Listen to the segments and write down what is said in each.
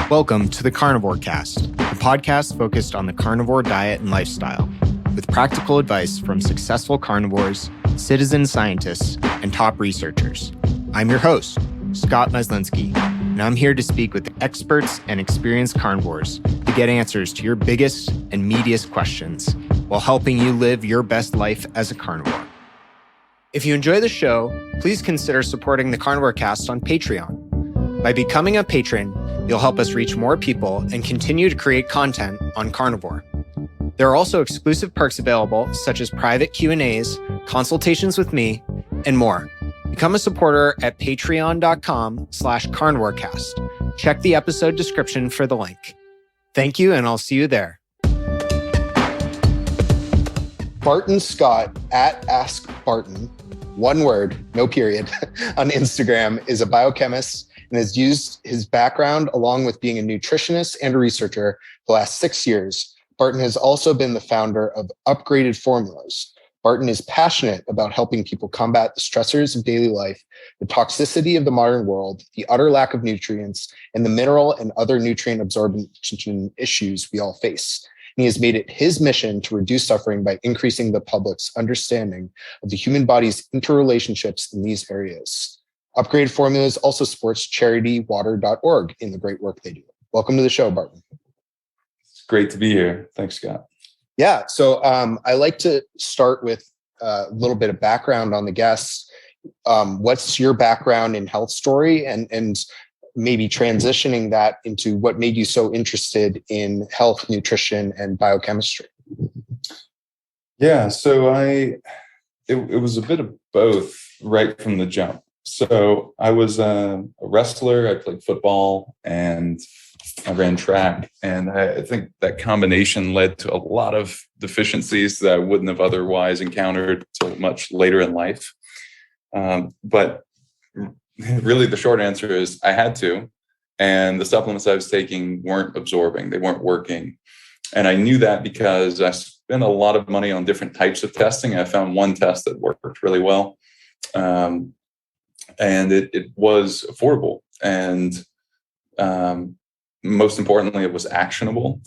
Welcome to the Carnivore Cast, the podcast focused on the carnivore diet and lifestyle, with practical advice from successful carnivores, citizen scientists, and top researchers. I'm your host, Scott Meslinski, and I'm here to speak with experts and experienced carnivores to get answers to your biggest and meatiest questions while helping you live your best life as a carnivore. If you enjoy the show, please consider supporting the Carnivore Cast on Patreon. By becoming a patron, you'll help us reach more people and continue to create content on carnivore. There are also exclusive perks available, such as private Q&As, consultations with me, and more. Become a supporter at patreon.com/carnivorecast. Check the episode description for the link. Thank you, and I'll see you there. Barton Scott at Ask Barton, one word, no period, on Instagram, is a biochemist and has used his background along with being a nutritionist and a researcher the last 6 years. Barton has also been the founder of Upgraded Formulas. Barton is passionate about helping people combat the stressors of daily life, the toxicity of the modern world, the utter lack of nutrients, and the mineral and other nutrient absorption issues we all face. And he has made it his mission to reduce suffering by increasing the public's understanding of the human body's interrelationships in these areas. Upgraded Formulas also supports charitywater.org in the great work they do. Welcome to the show, Barton. It's great to be here. Thanks, Scott. Yeah, so I like to start with a little bit of background on the guests. What's your background in health story, and maybe transitioning that into what made you so interested in health, nutrition, and biochemistry? Yeah, so it was a bit of both right from the jump. So I was a wrestler. I played football and I ran track. And I think that combination led to a lot of deficiencies that I wouldn't have otherwise encountered until much later in life. But really the short answer is I had to. And the supplements I was taking weren't absorbing. They weren't working. And I knew that because I spent a lot of money on different types of testing. I found one test that worked really well. And it was affordable. And most importantly, it was actionable.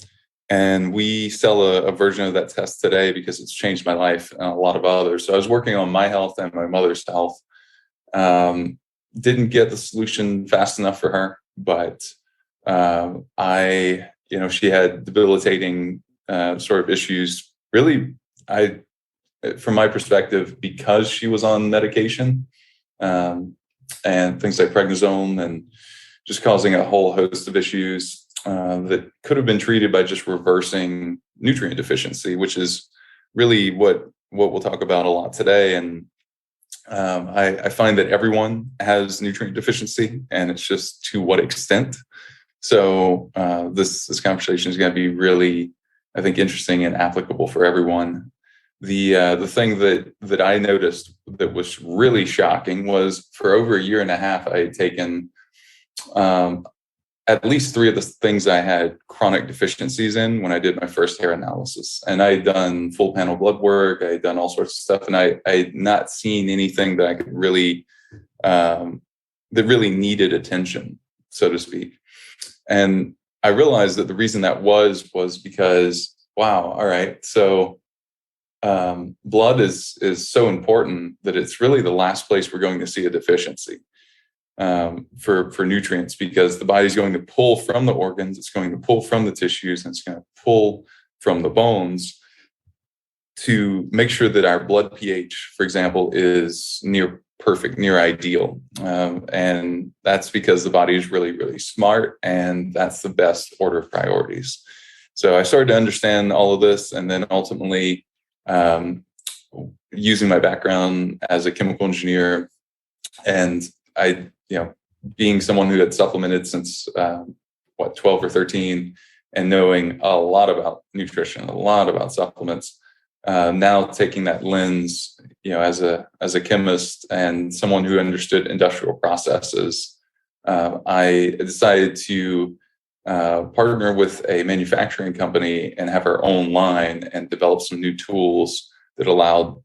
And we sell a version of that test today because it's changed my life and a lot of others. So I was working on my health and my mother's health. Didn't get the solution fast enough for her, but she had debilitating sort of issues. Really, from my perspective, because she was on medication, and things like prednisone and just causing a whole host of issues that could have been treated by just reversing nutrient deficiency, which is really what we'll talk about a lot today. And I find that everyone has nutrient deficiency, and it's just to what extent. So this conversation is going to be really, I think, interesting and applicable for everyone. The thing that I noticed that was really shocking was for over a year and a half, I had taken at least 3 of the things I had chronic deficiencies in when I did my first hair analysis. And I had done full panel blood work. I had done all sorts of stuff. And I had not seen anything that I could really, that really needed attention, so to speak. And I realized that the reason that was because, wow, all right, so blood is so important that it's really the last place we're going to see a deficiency for nutrients, because the body's going to pull from the organs, it's going to pull from the tissues, and it's going to pull from the bones to make sure that our blood pH, for example, is near perfect, near ideal. And that's because the body is really, really smart, and that's the best order of priorities. So I started to understand all of this, and then ultimately using my background as a chemical engineer, and being someone who had supplemented since 12 or 13, and knowing a lot about nutrition, a lot about supplements, now taking that lens, as a chemist and someone who understood industrial processes, I decided to partner with a manufacturing company and have our own line and develop some new tools that allowed,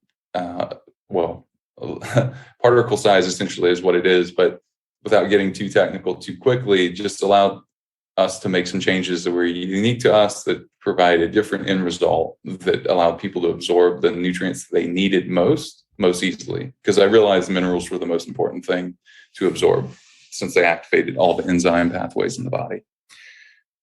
particle size essentially is what it is, but without getting too technical too quickly, just allowed us to make some changes that were unique to us, that provide a different end result, that allowed people to absorb the nutrients they needed most easily. Because I realized minerals were the most important thing to absorb, since they activated all the enzyme pathways in the body.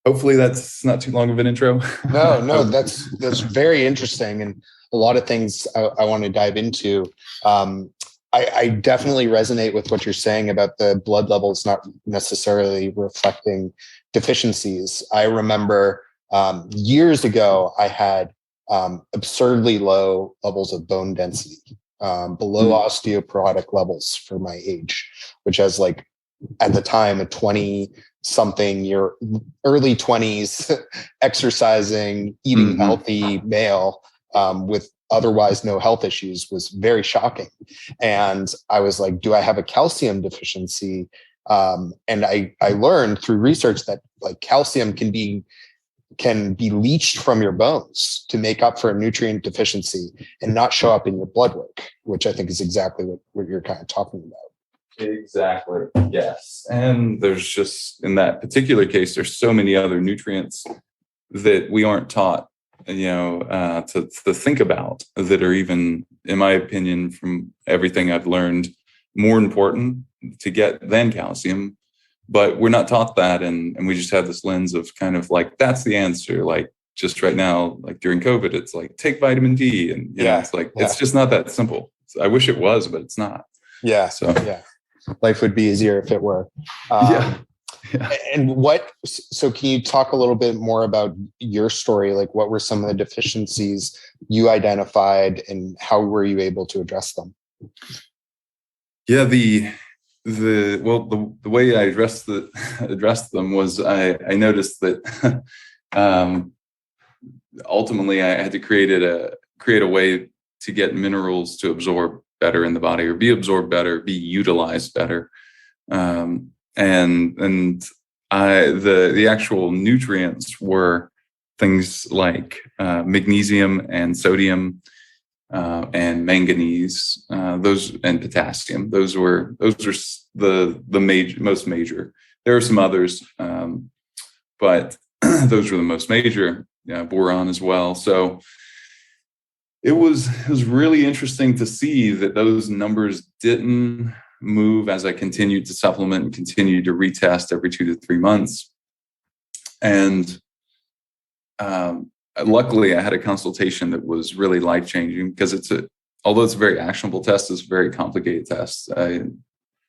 Hopefully that's not too long of an intro. No, that's very interesting, and a lot of things I want to dive into. I definitely resonate with what you're saying about the blood levels not necessarily reflecting deficiencies. I remember years ago, I had absurdly low levels of bone density, below osteoporotic levels for my age, which has, like, at the time, a 20-something year, early 20s, exercising, eating healthy male with otherwise no health issues was very shocking. And I was like, do I have a calcium deficiency? And I learned through research that, like, calcium can be leached from your bones to make up for a nutrient deficiency and not show up in your blood work, which I think is exactly what you're kind of talking about. Exactly. Yes. And there's just, in that particular case, there's so many other nutrients that we aren't taught, to think about, that are even, in my opinion, from everything I've learned, more important to get than calcium. But we're not taught that. And we just have this lens of kind of like, that's the answer. Like, just right now, like during COVID, it's like, take vitamin D. And it's like, it's just not that simple. I wish it was, but it's not. Yeah. So life would be easier if it were. And so can you talk a little bit more about your story? Like, what were some of the deficiencies you identified, and how were you able to address them? Yeah, the way I addressed them was I noticed that ultimately I had to create a way to get minerals to absorb better in the body, or be absorbed better, be utilized better. The actual nutrients were things like magnesium and sodium and manganese, those, and potassium. Those were the most major. There are some others, but those were the most major. Boron as well. So it was really interesting to see that those numbers didn't move as I continued to supplement and continued to retest every 2 to 3 months. And luckily, I had a consultation that was really life-changing, because although it's a very actionable test, it's a very complicated test. I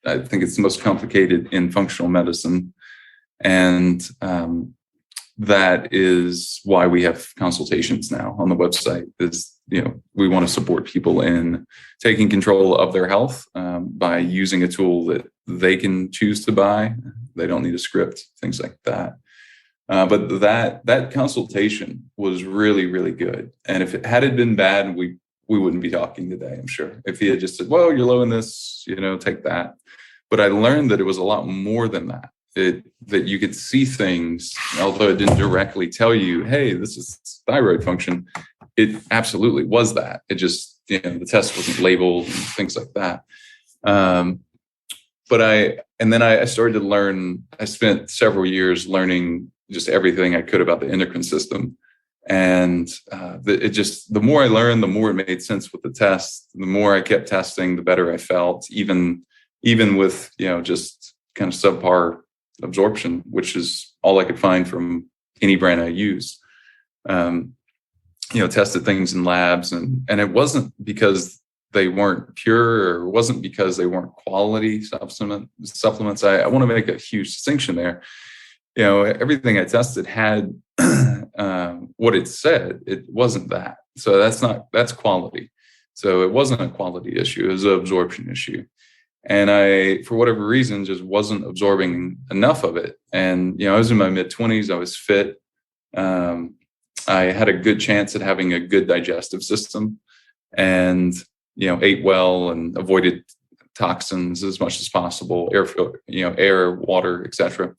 think it's the most complicated in functional medicine. And that is why we have consultations now on the website. We want to support people in taking control of their health by using a tool that they can choose to buy. They don't need a script, things like that. But that consultation was really, really good. And if it had been bad, we wouldn't be talking today, I'm sure. If he had just said, well, you're low in this, take that. But I learned that it was a lot more than that. That you could see things, although it didn't directly tell you, hey, this is thyroid function. It absolutely was that. It just, the test wasn't labeled and things like that. But I started to learn. I spent several years learning just everything I could about the endocrine system. And the more I learned, the more it made sense with the test. The more I kept testing, the better I felt, even with, just kind of subpar absorption, which is all I could find from any brand I use. Tested things in labs, and it wasn't because they weren't pure, or it wasn't because they weren't quality supplements. I want to make a huge distinction there. Everything I tested had what it said. It wasn't that. So that's quality. So it wasn't a quality issue. It was an absorption issue. And I, for whatever reason, just wasn't absorbing enough of it. And, I was in my mid-20s. I was fit. I had a good chance at having a good digestive system, and, ate well and avoided toxins as much as possible, air, water, etc.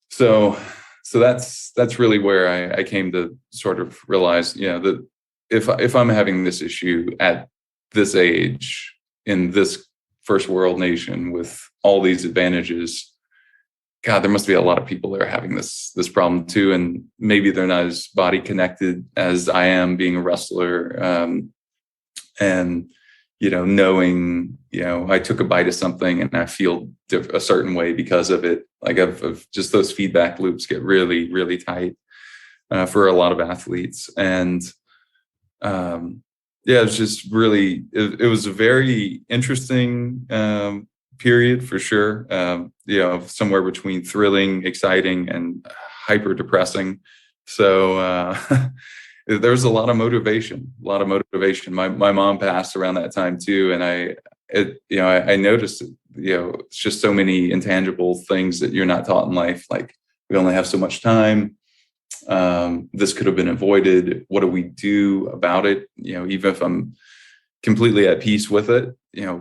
So that's really where I came to sort of realize, that if I'm having this issue at this age in this first world nation with all these advantages, God, there must be a lot of people that are having this problem too, and maybe they're not as body connected as I am, being a wrestler, and knowing I took a bite of something and I feel a certain way because of it. Like I've just those feedback loops get really, really tight for a lot of athletes, and it's just really it was a very interesting period for sure. Somewhere between thrilling, exciting, and hyper depressing. So there's a lot of motivation. My mom passed around that time too, and I noticed it's just so many intangible things that you're not taught in life. Like, we only have so much time. This could have been avoided. What do we do about it? Even if I'm completely at peace with it, there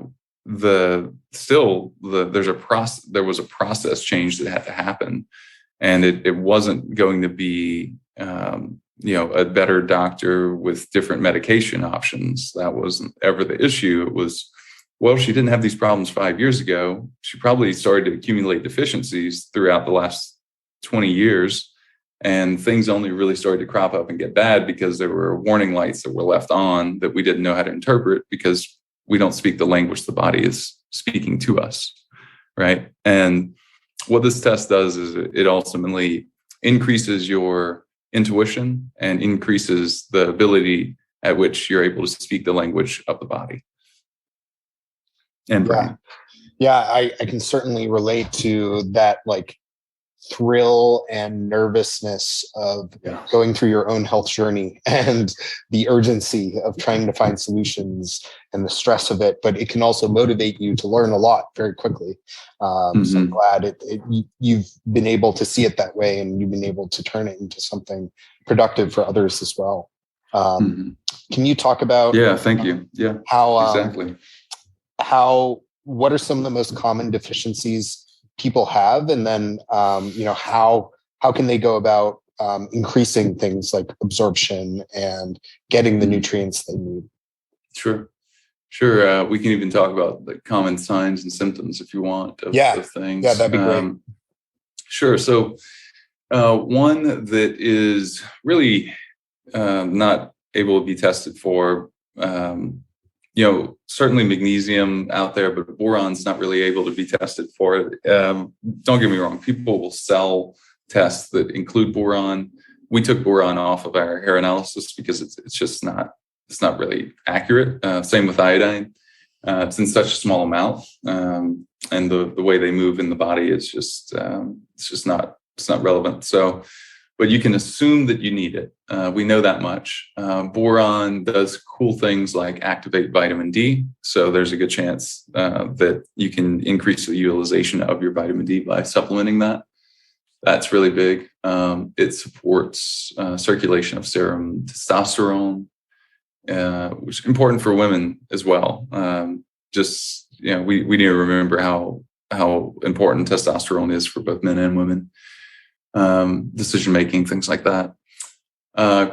was a process change that had to happen, and it wasn't going to be a better doctor with different medication options. That wasn't ever the issue. It was, well, she didn't have these problems 5 years ago. She probably started to accumulate deficiencies throughout the last 20 years. And things only really started to crop up and get bad because there were warning lights that were left on that we didn't know how to interpret, because we don't speak the language the body is speaking to us, right? And what this test does is it ultimately increases your intuition and increases the ability at which you're able to speak the language of the body and brain. Yeah, I can certainly relate to that, like, thrill and nervousness of going through your own health journey, and the urgency of trying to find solutions and the stress of it. But it can also motivate you to learn a lot very quickly. So I'm glad you've been able to see it that way, and you've been able to turn it into something productive for others as well. Can you talk about? Yeah, thank you. Yeah, how exactly. What are some of the most common deficiencies people have, and then how can they go about increasing things like absorption and getting the nutrients they need? Sure. We can even talk about the common signs and symptoms if you want of things. Yeah, that'd be great. Sure. So one that is really not able to be tested for, certainly magnesium out there, but boron's not really able to be tested for it. Don't get me wrong. People will sell tests that include boron. We took boron off of our hair analysis because it's not really accurate. Same with iodine. It's in such a small amount. And the way they move in the body is it's not relevant. So, but you can assume that you need it. We know that much. Boron does cool things like activate vitamin D. So there's a good chance that you can increase the utilization of your vitamin D by supplementing that. That's really big. It supports circulation of serum testosterone, which is important for women as well. We need to remember how important testosterone is for both men and women. Decision-making, things like that.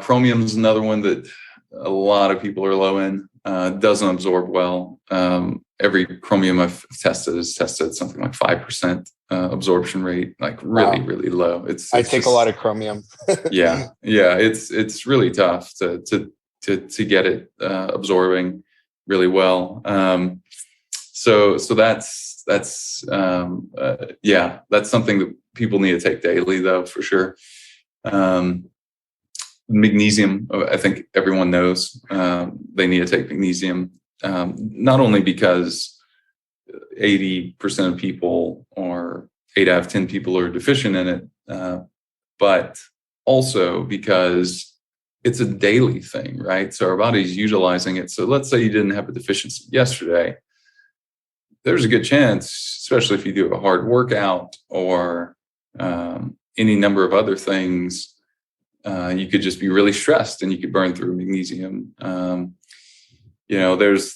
Chromium is another one that a lot of people are low in, doesn't absorb well. Every chromium I've tested is tested something like 5% absorption rate, like really, really low. I take a lot of chromium. Yeah. It's really tough to get it absorbing really well. So that's something that people need to take daily, though, for sure. Magnesium, I think everyone knows they need to take magnesium, not only because 80% of people, or 8 out of 10 people, are deficient in it, but also because it's a daily thing, right? So our body's utilizing it. So let's say you didn't have a deficiency yesterday. There's a good chance, especially if you do a hard workout or any number of other things, you could just be really stressed and you could burn through magnesium. There's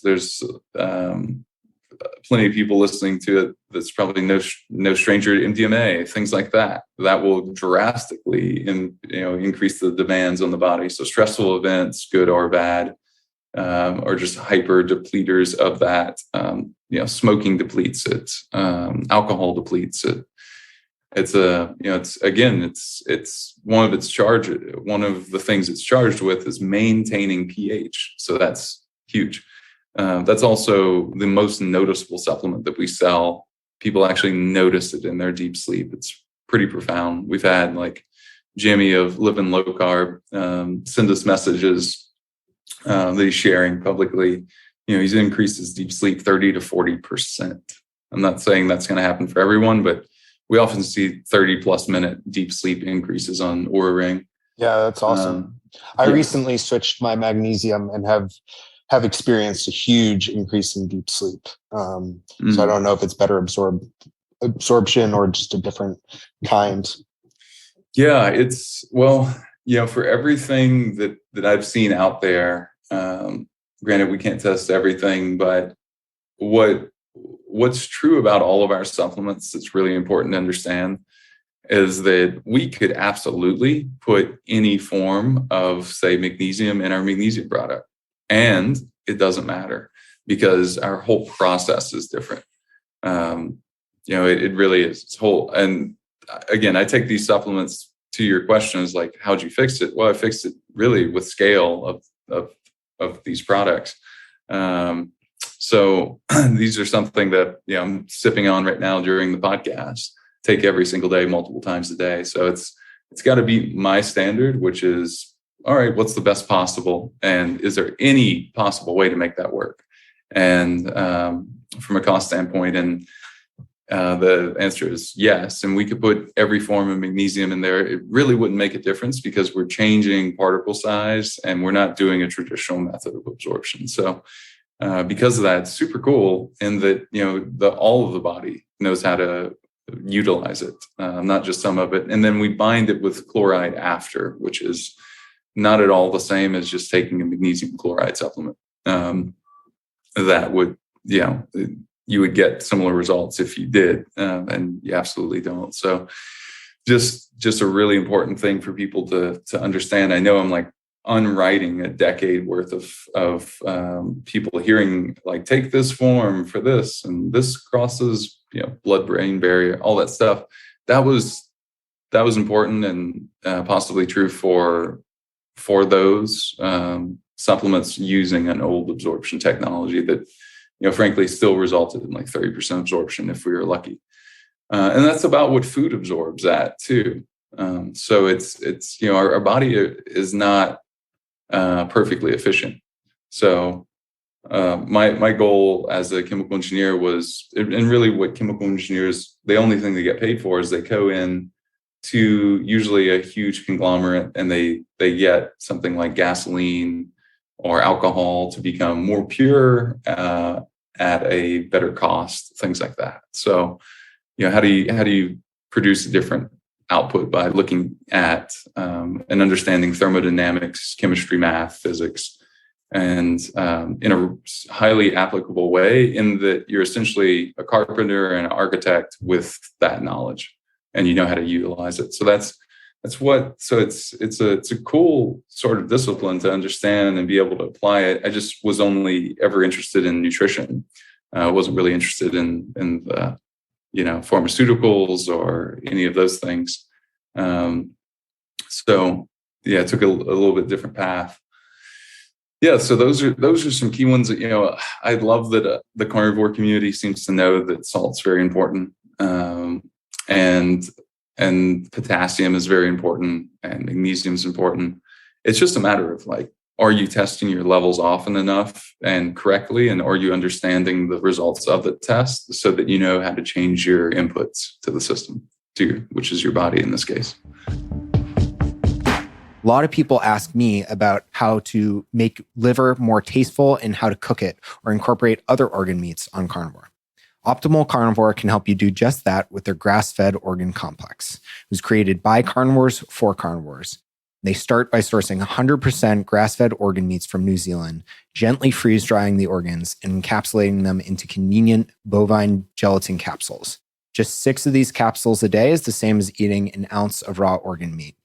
plenty of people listening to it that's probably no stranger to MDMA, things like that. That will drastically increase the demands on the body. So stressful events, good or bad, or just hyper depleters of that. Smoking depletes it, alcohol depletes it. it's one of the things it's charged with is maintaining pH. So that's huge. That's also the most noticeable supplement that we sell. People actually notice it in their deep sleep. It's pretty profound. We've had like Jimmy of Living Low Carb send us messages that he's sharing publicly. He's increased his deep sleep 30 to 40%. I'm not saying that's going to happen for everyone, but we often see 30 plus minute deep sleep increases on Oura Ring. Yeah, that's awesome. I recently switched my magnesium and have experienced a huge increase in deep sleep. So I don't know if it's better absorption or just a different kind. Yeah, for everything that I've seen out there, granted, we can't test everything, but what's true about all of our supplements that's really important to understand is that we could absolutely put any form of, say, magnesium in our magnesium product. And it doesn't matter because our whole process is different. It really is. And again, I take these supplements to your question is like, how'd you fix it? Well, I fixed it really with scale of these products. So these are something that I'm sipping on right now during the podcast. Take every single day, multiple times a day. So it's got to be my standard, which is, all right, what's the best possible? And is there any possible way to make that work? And from a cost standpoint, and the answer is yes. And we could put every form of magnesium in there. It really wouldn't make a difference because we're changing particle size and we're not doing a traditional method of absorption. So because of that, it's super cool in that, all of the body knows how to utilize it, not just some of it. And then we bind it with chloride after, which is not at all the same as just taking a magnesium chloride supplement. That would, you would get similar results if you did, and you absolutely don't. So just a really important thing for people to understand. I know I'm like unwriting a decade worth of people hearing like, take this form for this, and this crosses, blood-brain barrier, all that stuff. That was important and possibly true for those supplements using an old absorption technology that, frankly, still resulted in like 30% absorption if we were lucky. And that's about what food absorbs at too. So it's our body is not perfectly efficient. So my goal as a chemical engineer was, and really what chemical engineers, the only thing they get paid for is they go in to usually a huge conglomerate and they get something like gasoline or alcohol to become more pure at a better cost, things like that. So, how do you produce a different output by looking at and understanding thermodynamics, chemistry, math, physics, and in a highly applicable way, in that you're essentially a carpenter and an architect with that knowledge, and you know how to utilize it. So it's a cool sort of discipline to understand and be able to apply it. I just was only ever interested in nutrition. I wasn't really interested in the, pharmaceuticals or any of those things. So yeah, it took a little bit different path. Yeah, so those are some key ones that, I love that the carnivore community seems to know that salt's very important, and potassium is very important, and magnesium is important. It's just a matter of like, are you testing your levels often enough and correctly, and are you understanding the results of the test so that you know how to change your inputs to the system, which is your body in this case. A lot of people ask me about how to make liver more tasteful and how to cook it or incorporate other organ meats on carnivore. Optimal Carnivore can help you do just that with their grass-fed organ complex. It was created by carnivores for carnivores. They start by sourcing 100% grass-fed organ meats from New Zealand, gently freeze-drying the organs and encapsulating them into convenient bovine gelatin capsules. Just 6 of these capsules a day is the same as eating an ounce of raw organ meat.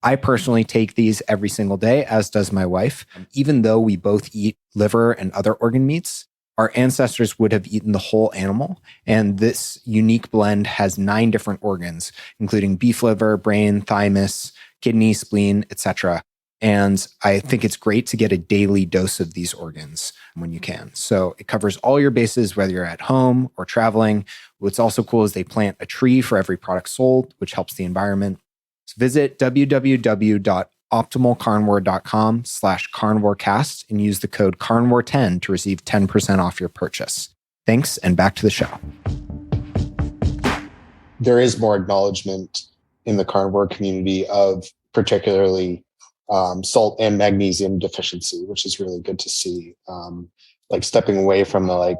I personally take these every single day, as does my wife. Even though we both eat liver and other organ meats, our ancestors would have eaten the whole animal. And this unique blend has 9 different organs, including beef liver, brain, thymus, kidney, spleen, etc. And I think it's great to get a daily dose of these organs when you can. So it covers all your bases, whether you're at home or traveling. What's also cool is they plant a tree for every product sold, which helps the environment. So visit www.optimalcarnivore.com/carnivorecast and use the code carnivore10 to receive 10% off your purchase. Thanks, and back to the show. There is more acknowledgement in the carnivore community of particularly salt and magnesium deficiency, which is really good to see. Like stepping away from the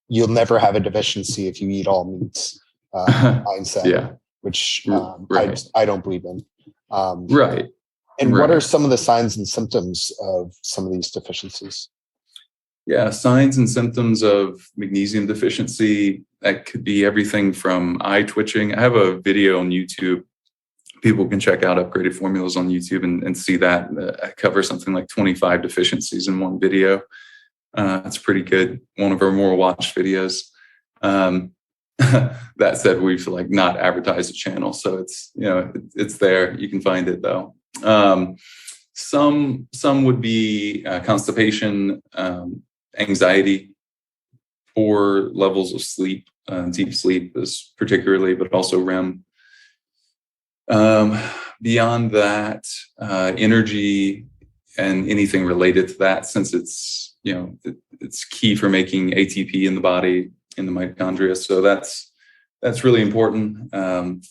you'll never have a deficiency if you eat all meats mindset, which right. I don't believe in. Right. And what are some of the signs and symptoms of some of these deficiencies? Yeah, signs and symptoms of magnesium deficiency, that could be everything from eye twitching. I have a video on YouTube. People can check out Upgraded Formulas on YouTube and see that. I cover something like 25 deficiencies in one video. That's pretty good. One of our more watched videos. That said, we've not advertised the channel, so it's it's there. You can find it though. Some would be constipation, anxiety, poor levels of sleep, deep sleep is particularly, but also REM. Beyond that, energy and anything related to that, since it's it's key for making ATP in the body, in the mitochondria. So that's really important. And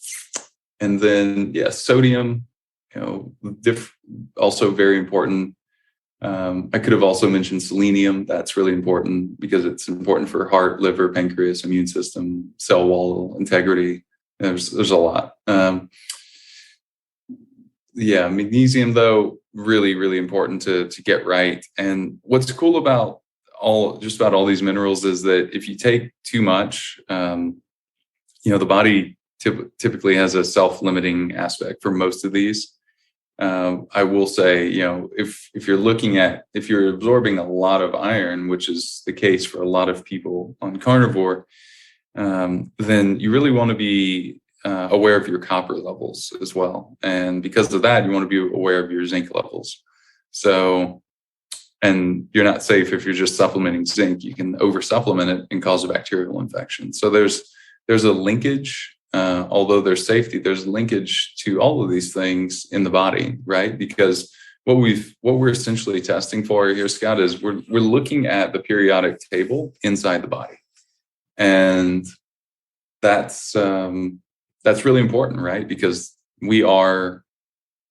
then sodium, also very important. I could have also mentioned selenium. That's really important because it's important for heart, liver, pancreas, immune system, cell wall integrity. There's a lot. Magnesium though, really, really important to get right. And what's cool about all these minerals is that if you take too much, the body typically has a self-limiting aspect for most of these. I will say, if you're absorbing a lot of iron, which is the case for a lot of people on carnivore, then you really want to be aware of your copper levels as well. And because of that, you want to be aware of your zinc levels. So, and you're not safe if you're just supplementing zinc. You can over supplement it and cause a bacterial infection. So there's a linkage, although there's safety, there's linkage to all of these things in the body, right? Because what we're essentially testing for here, Scott, is we're looking at the periodic table inside the body. And that's really important, right? Because we are,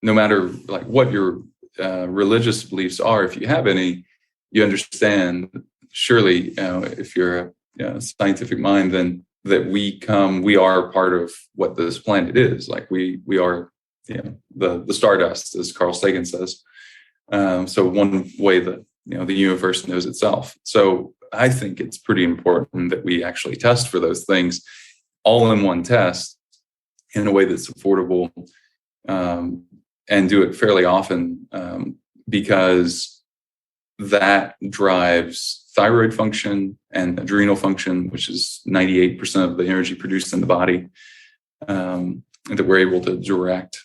no matter what your religious beliefs are, if you have any, you understand, surely, if you're a scientific mind, then that we are part of what this planet is. We are, the stardust, as Carl Sagan says. So one way that, the universe knows itself. So I think it's pretty important that we actually test for those things all in one test in a way that's affordable, and do it fairly often, because that drives thyroid function and adrenal function, which is 98% of the energy produced in the body, that we're able to direct.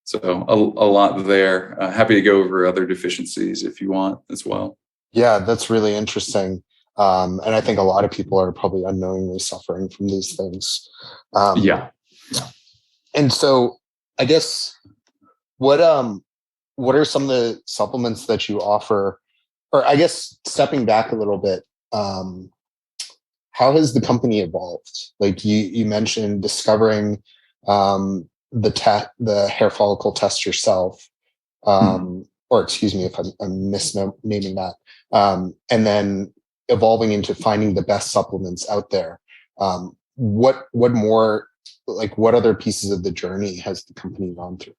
So a lot there. Happy to go over other deficiencies if you want as well. Yeah, that's really interesting. And I think a lot of people are probably unknowingly suffering from these things. Yeah. And so I guess what are some of the supplements that you offer? Or I guess stepping back a little bit, how has the company evolved? You mentioned discovering the hair follicle test yourself, or excuse me if I'm misnaming that, and then evolving into finding the best supplements out there. What more, what other pieces of the journey has the company gone through?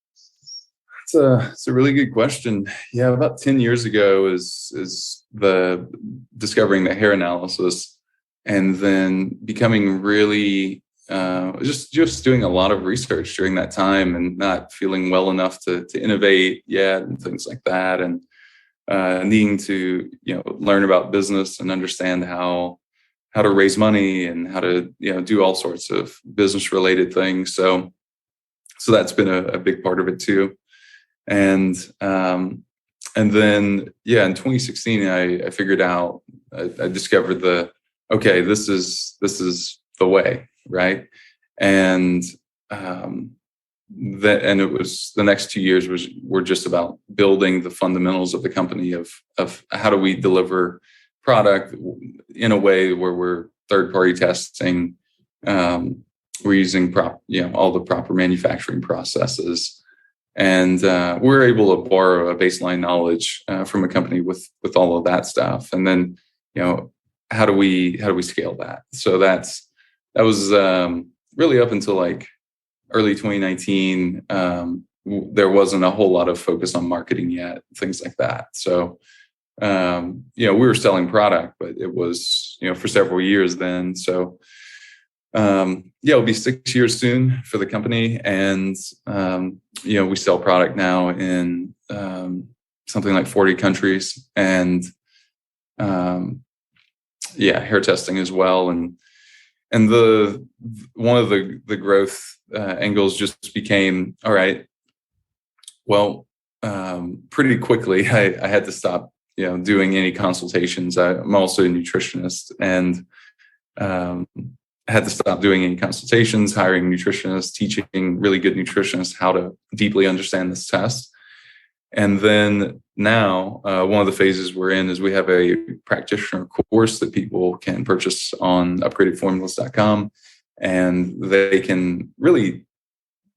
It's a really good question. Yeah, about 10 years ago is the discovering the hair analysis, and then becoming really just doing a lot of research during that time, and not feeling well enough to innovate yet and things like that. And needing to, learn about business and understand how to raise money and how to, do all sorts of business related things. So that's been a big part of it too. And then, in 2016, I figured out, I discovered this is the way, right? And it was the next 2 years were just about building the fundamentals of the company of how do we deliver product in a way where we're third-party testing, we're using all the proper manufacturing processes, and we're able to borrow a baseline knowledge from a company with all of that stuff, and then how do we scale that? So that was really up until like early 2019. There wasn't a whole lot of focus on marketing yet, things like that. So we were selling product, but it was for several years then. So it'll be 6 years soon for the company, and we sell product now in something like 40 countries, and hair testing as well. And the one of the growth angles just became, all right, well, pretty quickly I had to stop doing any consultations. I'm also a nutritionist, and had to stop doing any consultations, hiring nutritionists, teaching really good nutritionists how to deeply understand this test. And then now, one of the phases we're in is we have a practitioner course that people can purchase on upgradedformulas.com, and they can really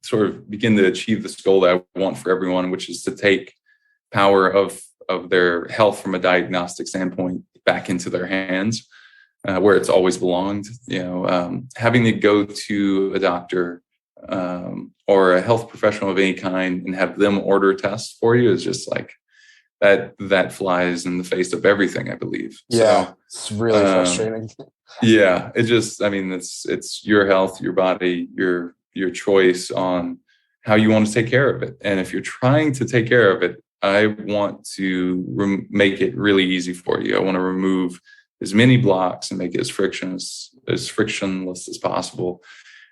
sort of begin to achieve this goal that I want for everyone, which is to take power of their health from a diagnostic standpoint back into their hands, where it's always belonged. Having to go to a doctor or a health professional of any kind and have them order tests for you is just like that flies in the face of everything, I believe. Yeah, so, it's really frustrating. Yeah, it's your health, your body, your choice on how you want to take care of it. And if you're trying to take care of it, I want to make it really easy for you. I want to remove as many blocks and make it as frictionless as possible.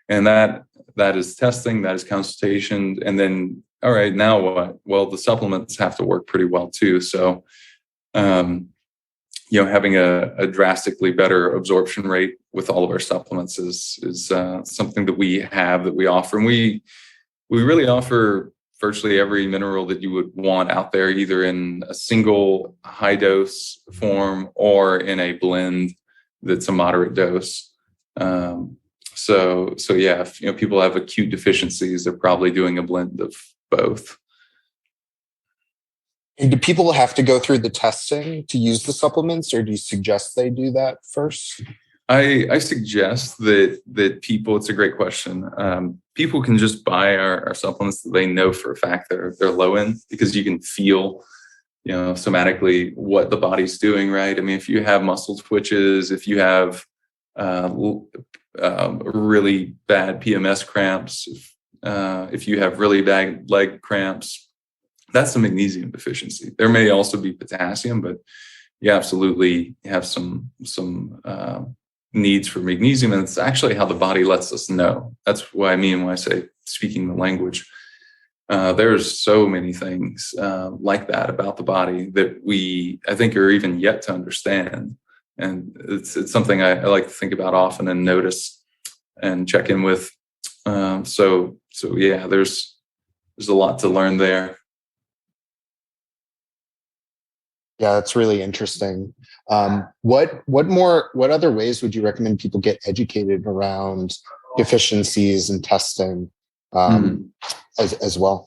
And that is testing, that is consultation. And then, all right, now what? Well, the supplements have to work pretty well too. So, having a drastically better absorption rate with all of our supplements is something that we offer. And we really offer virtually every mineral that you would want out there, either in a single high dose form or in a blend that's a moderate dose. So if people have acute deficiencies, they're probably doing a blend of both. And do people have to go through the testing to use the supplements, or do you suggest they do that first? I suggest that people, it's a great question. People can just buy our supplements that they know for a fact they're low in, because you can feel, somatically what the body's doing, right? I mean, if you have muscle twitches, if you have really bad PMS cramps, if you have really bad leg cramps, that's a magnesium deficiency. There may also be potassium, but you absolutely have some needs for magnesium, and it's actually how the body lets us know. That's what I mean when I say speaking the language. There's so many things like that about the body that I think are even yet to understand, and it's something I like to think about often and notice and check in with. So there's a lot to learn there. Yeah, that's really interesting. What other ways would you recommend people get educated around deficiencies and testing as well?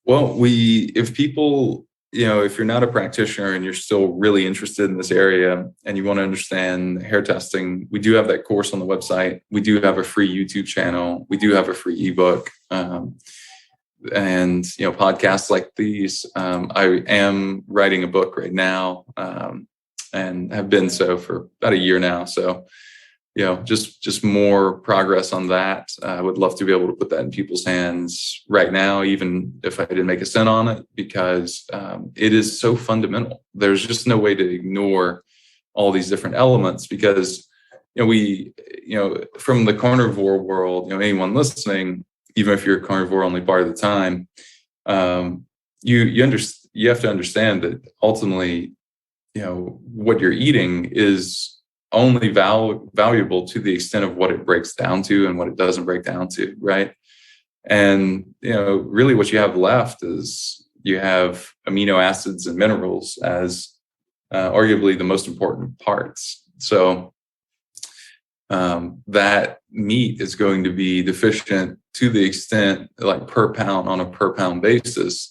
Well, if people, if you're not a practitioner and you're still really interested in this area and you want to understand hair testing, we do have that course on the website. We do have a free YouTube channel. We do have a free ebook. And podcasts like these. I am writing a book right now, and have been so for about a year now. So just more progress on that. I would love to be able to put that in people's hands right now, even if I didn't make a cent on it, because it is so fundamental. There's just no way to ignore all these different elements, because from the carnivore world, anyone listening, even if you're a carnivore only part of the time, you have to understand that ultimately, what you're eating is only valuable to the extent of what it breaks down to and what it doesn't break down to, right? And really what you have left is you have amino acids and minerals as arguably the most important parts. So that meat is going to be deficient to the extent, like per pound, on a per pound basis.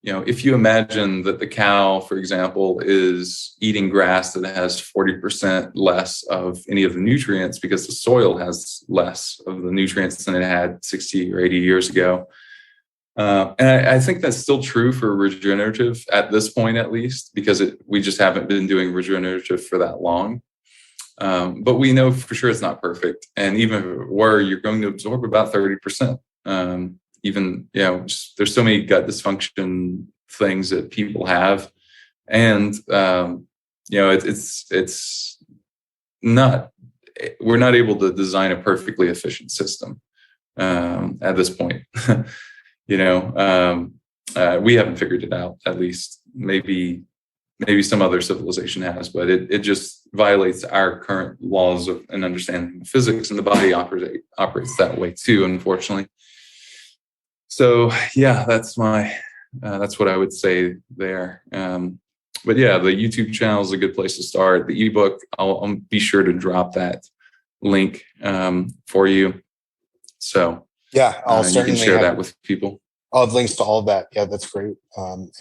If you imagine that the cow, for example, is eating grass that has 40% less of any of the nutrients because the soil has less of the nutrients than it had 60 or 80 years ago. And I think that's still true for regenerative at this point, at least, because we just haven't been doing regenerative for that long. But we know for sure it's not perfect. And even if it were, you're going to absorb about 30%. There's so many gut dysfunction things that people have. And, it's not, we're not able to design a perfectly efficient system at this point. We haven't figured it out, at least. Maybe some other civilization has, but it just violates our current laws of and understanding of physics, and the body operates that way too, unfortunately. So yeah, that's what I would say there. But yeah, the YouTube channel is a good place to start. The ebook, I'll be sure to drop that link for you. So yeah, I'll certainly you can share that with people. I'll have links to all of that. Yeah, that's great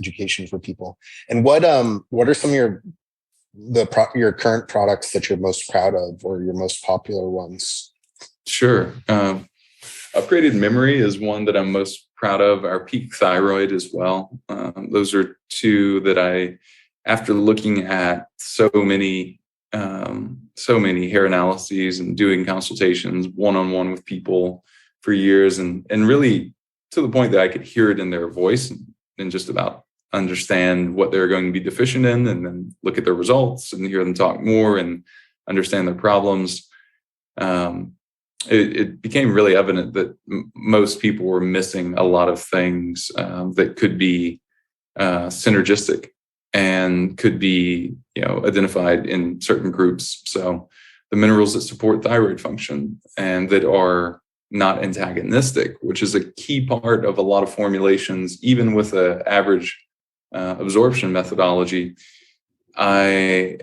education for people. And what are some of your current products that you're most proud of, or your most popular ones? Sure. Upgraded memory is one that I'm most proud of. Our peak thyroid as well. Those are two that after looking at so many hair analyses and doing consultations one-on-one with people for years, and really to the point that I could hear it in their voice and just about understand what they're going to be deficient in, and then look at their results and hear them talk more and understand their problems. It became really evident that most people were missing a lot of things that could be synergistic and could be identified in certain groups. So the minerals that support thyroid function and that are not antagonistic, which is a key part of a lot of formulations, even with an average absorption methodology. I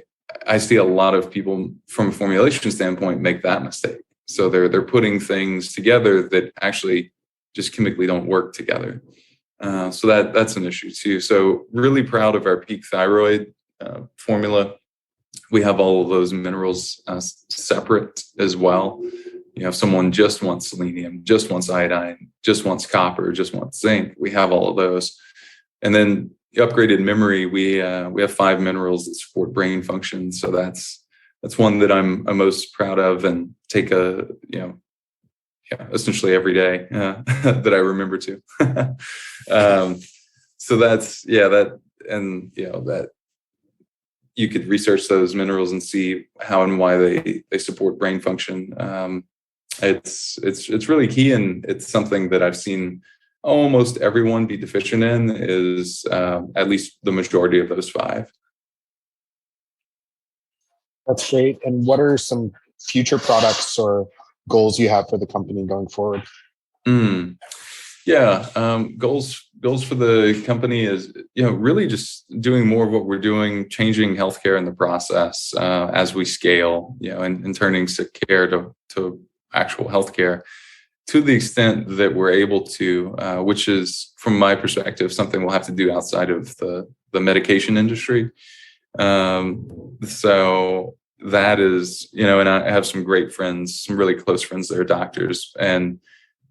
see a lot of people from a formulation standpoint make that mistake. So they're putting things together that actually just chemically don't work together. So that's an issue too. So really proud of our peak thyroid formula. We have all of those minerals separate as well. If someone just wants selenium, just wants iodine, just wants copper, just wants zinc, we have all of those. And then the upgraded memory, we have 5 minerals that support brain function. So that's one that I'm most proud of and take essentially every day that I remember to. So that you could research those minerals and see how and why they support brain function. It's really key, and it's something that I've seen almost everyone be deficient in, is at least the majority of those 5. That's great. And what are some future products or goals you have for the company going forward? Goals for the company is, really just doing more of what we're doing, changing healthcare in the process as we scale, and turning sick care to actual healthcare to the extent that we're able to, which is, from my perspective, something we'll have to do outside of the medication industry. So that is, and I have some great friends, some really close friends that are doctors, and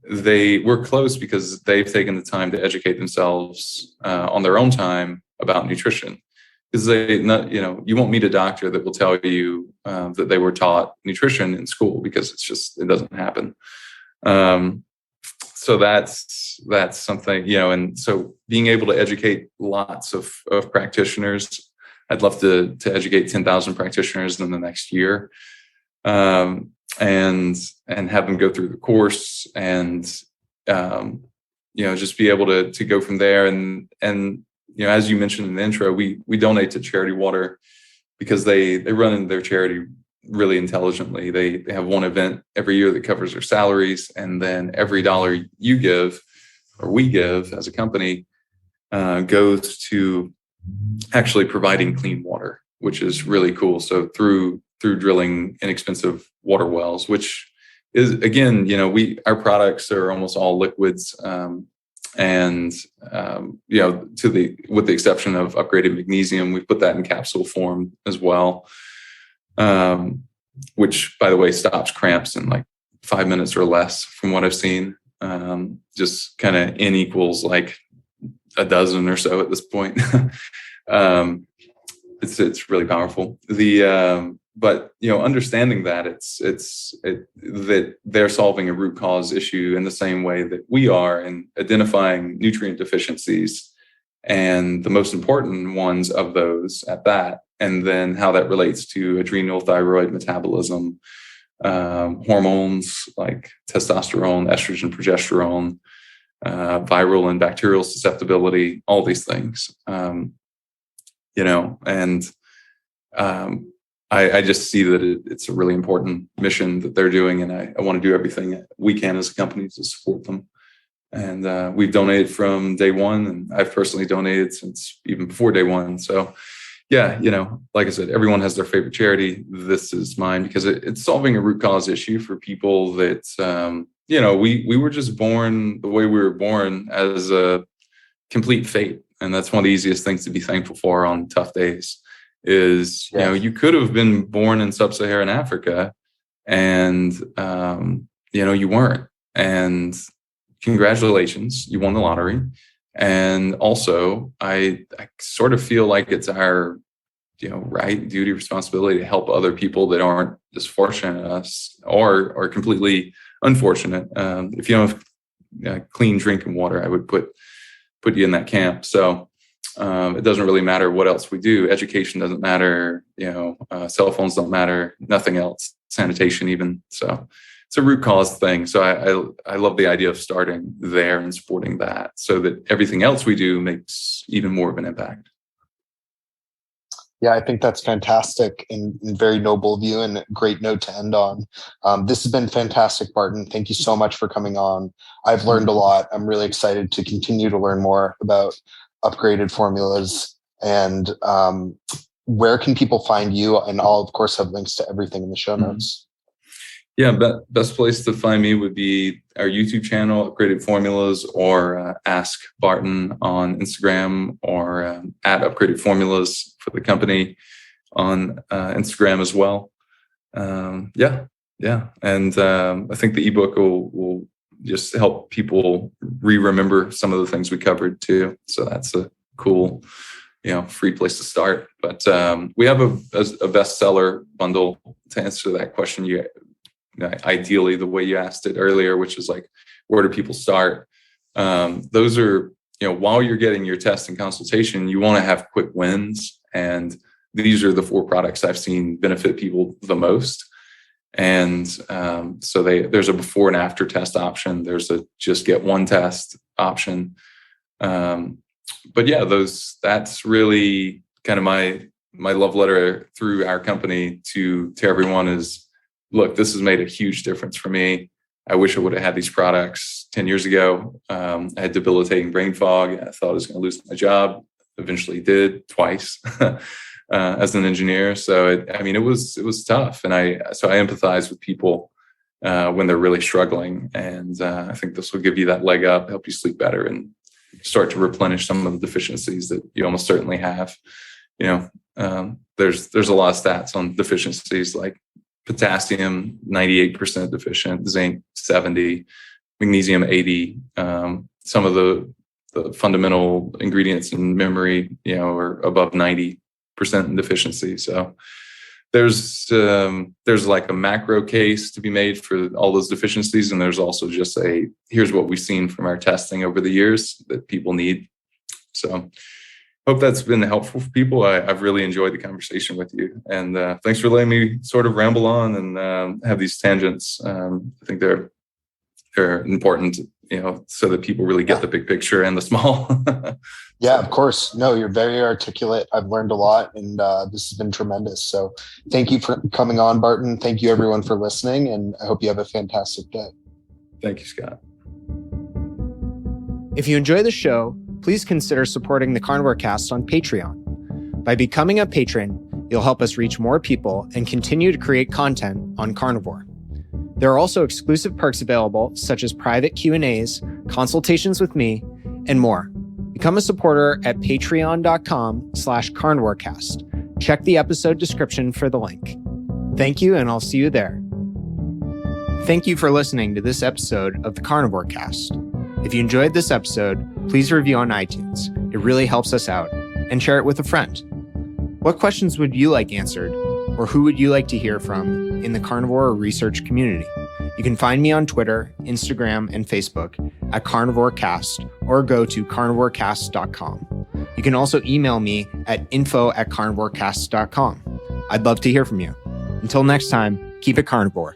we're close because they've taken the time to educate themselves on their own time about nutrition. because you won't meet a doctor that will tell you that they were taught nutrition in school, because it doesn't happen. So that's something, and so being able to educate lots of practitioners. I'd love to educate 10,000 practitioners in the next year, and have them go through the course, and just be able to go from there. And as you mentioned in the intro, we donate to Charity Water because they run their charity really intelligently. They have one event every year that covers their salaries, and then every dollar you give, or we give as a company, goes to actually providing clean water, which is really cool. So through drilling inexpensive water wells, which is, again, our products are almost all liquids, and with the exception of upgraded magnesium, we put that in capsule form as well, which, by the way, stops cramps in like 5 minutes or less from what I've seen. Just kind of N equals like a dozen or so at this point. It's really powerful. But understanding that that they're solving a root cause issue in the same way that we are, and identifying nutrient deficiencies and the most important ones of those at that, and then how that relates to adrenal, thyroid, metabolism, hormones like testosterone, estrogen, progesterone, viral and bacterial susceptibility, all these things. I just see that it's a really important mission that they're doing, and I want to do everything we can as a company to support them. And we've donated from day one, and I've personally donated since even before day one. So yeah, like I said, everyone has their favorite charity. This is mine because it's solving a root cause issue for people that, we were just born the way we were born, as a complete fate. And that's one of the easiest things to be thankful for on tough days is, you could have been born in sub-Saharan Africa, and, you weren't. And congratulations, you won the lottery. And also, I sort of feel like it's our, right, duty, responsibility to help other people that aren't as fortunate as us, or completely unfortunate. If you don't have clean drinking water, I would put you in that camp. So it doesn't really matter what else we do. Education doesn't matter. Cell phones don't matter. Nothing else. Sanitation even. So it's a root cause thing. So I love the idea of starting there and supporting that, so that everything else we do makes even more of an impact. Yeah, I think that's fantastic and very noble view, and a great note to end on. This has been fantastic, Barton. Thank you so much for coming on. I've learned a lot. I'm really excited to continue to learn more about upgraded formulas. And where can people find you? And I'll, of course, have links to everything in the show notes. Yeah, best place to find me would be our YouTube channel, Upgraded Formulas, or Ask Barton on Instagram, or at Upgraded Formulas for the company on Instagram as well. Yeah. And I think the ebook will just help people remember some of the things we covered too. So that's a cool, free place to start. But we have a bestseller bundle to answer that question. Ideally, the way you asked it earlier, which is like, where do people start? Those are, while you're getting your test and consultation, you want to have quick wins. And these are the 4 products I've seen benefit people the most. And so there's a before and after test option. There's a just get one test option. But yeah, that's really kind of my love letter through our company to everyone is, look, this has made a huge difference for me. I wish I would have had these products 10 years ago. I had debilitating brain fog. I thought I was going to lose my job. Eventually did twice as an engineer. So it was tough. And so I empathize with people when they're really struggling. And I think this will give you that leg up, help you sleep better, and start to replenish some of the deficiencies that you almost certainly have. There's a lot of stats on deficiencies, like potassium 98% deficient, zinc 70, magnesium 80. Some of the fundamental ingredients in memory, are above 90. in deficiency. So there's like a macro case to be made for all those deficiencies. And there's also just here's what we've seen from our testing over the years that people need. So hope that's been helpful for people. I've really enjoyed the conversation with you. And thanks for letting me sort of ramble on and have these tangents. I think they're important, so that people really get the big picture and the small. Yeah, of course. No, you're very articulate. I've learned a lot, and this has been tremendous. So thank you for coming on, Barton. Thank you, everyone, for listening, and I hope you have a fantastic day. Thank you, Scott. If you enjoy the show, please consider supporting the Carnivore Cast on Patreon. By becoming a patron, you'll help us reach more people and continue to create content on carnivore. There are also exclusive perks available, such as private Q&As, consultations with me, and more. Become a supporter at patreon.com/carnivorecast. Check the episode description for the link. Thank you, and I'll see you there. Thank you for listening to this episode of the Carnivore Cast. If you enjoyed this episode, please review on iTunes. It really helps us out. And share it with a friend. What questions would you like answered, or who would you like to hear from in the carnivore research community? You can find me on Twitter, Instagram, and Facebook at CarnivoreCast, or go to carnivorecast.com. You can also email me at info@carnivorecast.com. I'd love to hear from you. Until next time, keep it carnivore.